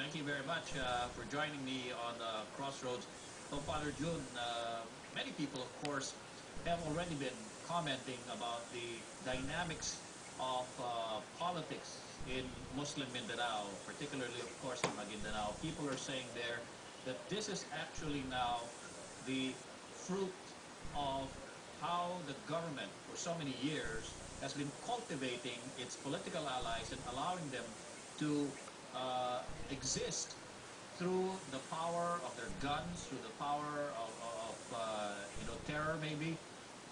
Thank you very much for joining me on Crossroads. So, Father June, many people, of course, have already been commenting about the dynamics of politics in Muslim Mindanao, particularly, of course, in Maguindanao. People are saying there that this is actually now the fruit of how the government, for so many years, has been cultivating its political allies and allowing them to exist through the power of their guns, through the power of terror maybe.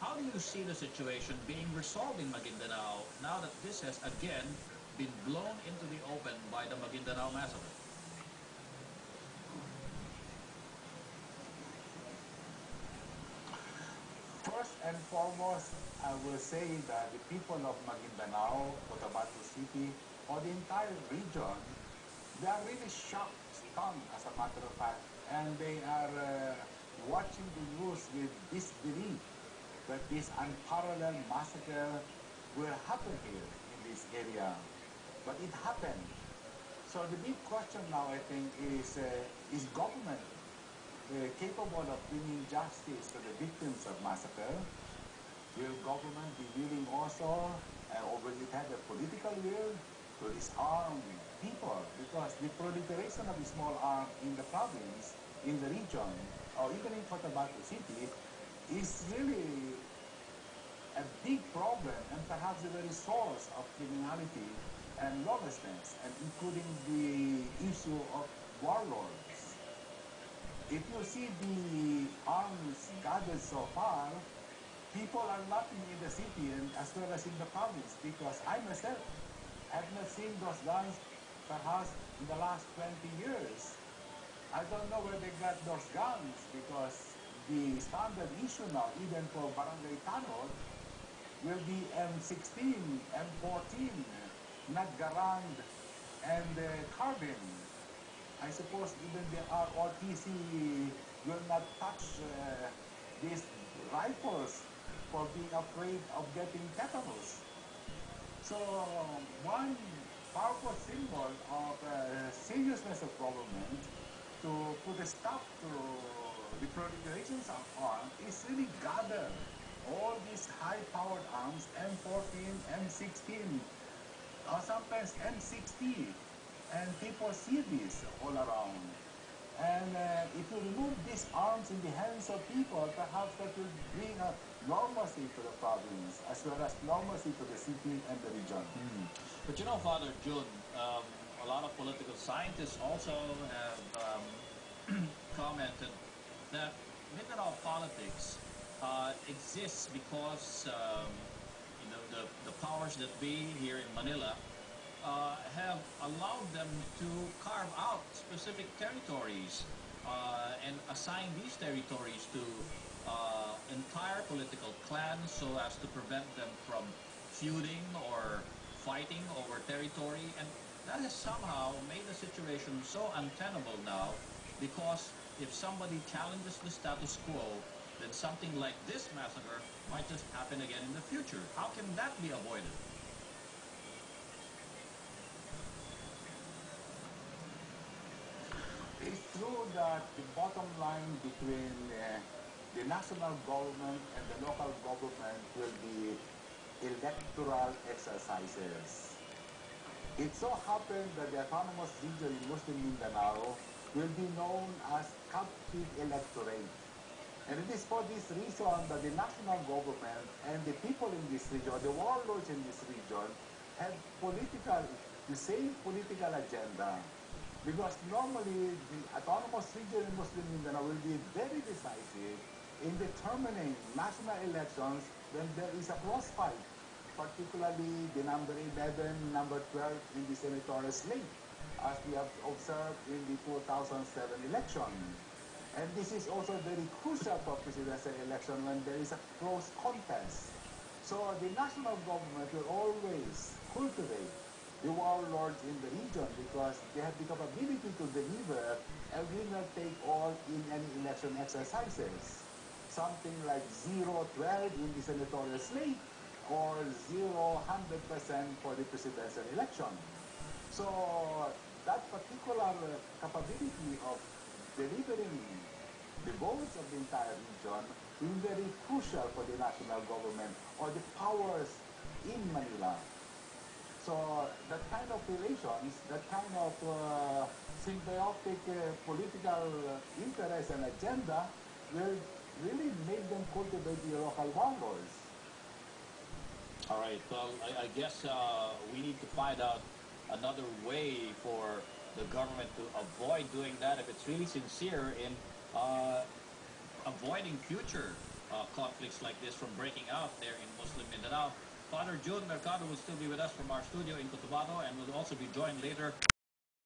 How do you see the situation being resolved in Maguindanao now that this has again been blown into the open by the Maguindanao massacre? First and foremost, I will say that the people of Maguindanao, Cotabato City, or the entire region, they are really shocked, stunned as a matter of fact, and they are watching the news with disbelief that this unparalleled massacre will happen here in this area. But it happened. So the big question now, I think, is government capable of bringing justice to the victims of massacre? Will government be willing also, or will it have a political will to disarm people? Because the proliferation of the small arms in the province, in the region, or even in Cotabato City, is really a big problem and perhaps the very source of criminality and lawlessness, and including the issue of warlords. If you see the arms gathered so far, people are laughing in the city and as well as in the province, because I myself have not seen those guns perhaps in the last 20 years. I don't know where they got those guns, because the standard issue now, even for Barangay Tanod, will be M16, M14, not Garand and Carbine. I suppose even the ROTC will not touch these rifles for being afraid of getting tetanus. So one powerful symbol of seriousness of government to put a stop to the proliferations of arms is really gather all these high-powered arms, M14, M16, or sometimes M60, and people see this all around. And if you remove these arms in the hands of people, perhaps that will bring a normalcy to the province, as well as normalcy to the city and the region. But you know, Father June, a lot of political scientists also have commented that Mindanao politics exists because the powers that be here in Manila have allowed them to carve out specific territories and assign these territories to entire political clans so as to prevent them from feuding or fighting over territory. And that has somehow made the situation so untenable now, because if somebody challenges the status quo, then something like this massacre might just happen again in the future. How can that be avoided? It's true that the bottom line between the national government and the local government will be electoral exercises. It so happened that the autonomous region in Muslim Mindanao will be known as captive electorate. And it is for this reason that the national government and the people in this region, the warlords in this region, have the same political agenda. Because normally the autonomous region in Muslim Mindanao will be very decisive in determining national elections when there is a crossfight, particularly the number 11, number 12 in the senatorial slate, as we have observed in the 2007 election. And this is also very crucial for presidential election when there is a close contest. So the national government will always cultivate the warlords in the region, because they have the capability to deliver a winner-take-all in any election exercises. Something like 0-12 in the senatorial slate, or 0-100% for the presidential election. So that particular capability of delivering the goals of the entire region will be very crucial for the national government or the powers in Manila. So that kind of relations, that kind of symbiotic political interest and agenda will really make them cultivate the local warlords. All right. Well, I guess we need to find out another way for the government to avoid doing that if it's really sincere in avoiding future conflicts like this from breaking out there in Muslim Mindanao. Father June Mercado will still be with us from our studio in Cotabato and will also be joined later